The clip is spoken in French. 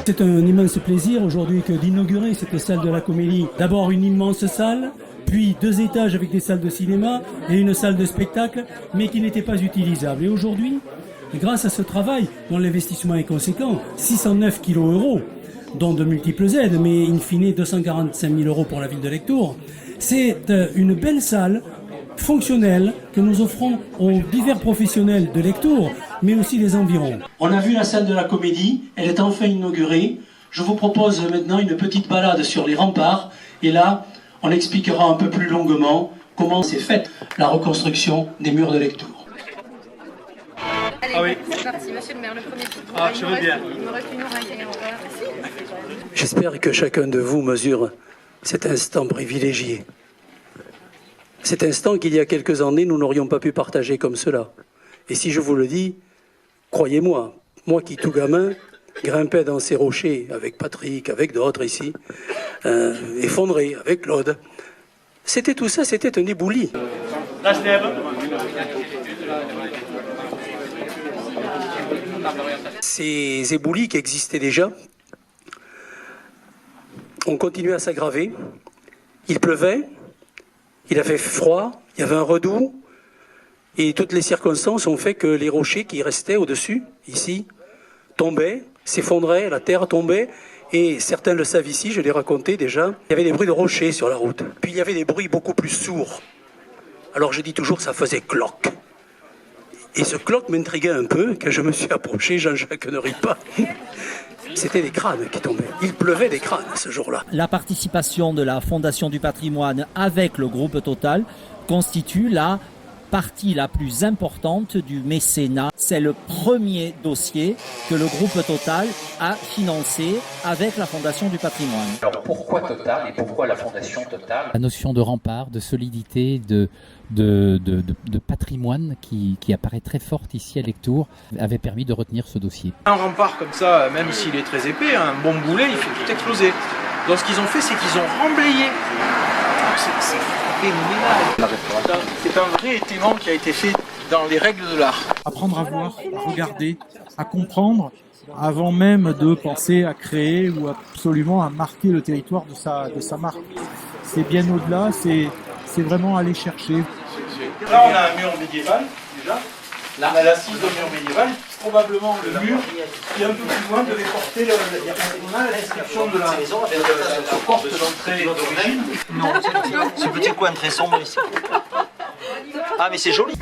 C'est un immense plaisir aujourd'hui que d'inaugurer cette salle de la Comédie. D'abord une immense salle, puis 2 étages avec des salles de cinéma et une salle de spectacle, mais qui n'étaient pas utilisables. Et aujourd'hui, grâce à ce travail, dont l'investissement est conséquent, 609 kg, dont de multiples aides, mais in fine 245 000 € pour la ville de Lectoure, c'est une belle salle fonctionnelle que nous offrons aux divers professionnels de Lectoure, mais aussi des environs. On a vu la salle de la Comédie, elle est enfin inaugurée. Je vous propose maintenant une petite balade sur les remparts, et là, on expliquera un peu plus longuement comment s'est faite la reconstruction des murs de Lectoure. Allez, ah oui. C'est parti, monsieur le maire, le premier tour. Ah, je veux bien. Il me reste une oreille encore. J'espère que chacun de vous mesure cet instant privilégié. Cet instant qu'il y a quelques années, nous n'aurions pas pu partager comme cela. Et si je vous le dis, croyez-moi, moi qui tout gamin grimpais dans ces rochers avec Patrick, avec d'autres ici, effondré avec Claude, c'était tout ça, c'était un éboulis. La Stève. Ces éboulis qui existaient déjà ont continué à s'aggraver. Il pleuvait, il a fait froid, il y avait un redoux, et toutes les circonstances ont fait que les rochers qui restaient au-dessus, ici, tombaient, s'effondraient, la terre tombait, et certains le savent ici, je l'ai raconté déjà, il y avait des bruits de rochers sur la route. Puis il y avait des bruits beaucoup plus sourds. Alors je dis toujours que ça faisait cloc. Et ce cloc m'intriguait un peu, quand je me suis approché, Jean-Jacques ne rit pas. C'était des crânes qui tombaient. Il pleuvait des crânes ce jour-là. La participation de la Fondation du patrimoine avec le groupe Total constitue la partie la plus importante du mécénat. C'est le premier dossier que le groupe Total a financé avec la Fondation du patrimoine. Alors pourquoi Total et pourquoi la Fondation Total ? La notion de rempart, de solidité, de patrimoine qui apparaît très forte ici à Lectoure avait permis de retenir ce dossier. Un rempart comme ça, même s'il est très épais, un bon boulet, il fait tout exploser. Donc ce qu'ils ont fait, c'est qu'ils ont remblayé. C'est phénoménal. C'est un vrai étayement qui a été fait dans les règles de l'art. Apprendre à voir, à regarder, à comprendre, avant même de penser à créer ou absolument à marquer le territoire de sa marque. C'est bien au-delà, c'est vraiment aller chercher. Là, on a un mur médiéval, déjà. Là, on a l'assise au mur médiéval. Probablement le mur qui est un peu plus loin devait porter on a l'inscription de la porte d'entrée d'origine. Non, ce petit coin très sombre ici. Ah, mais c'est joli.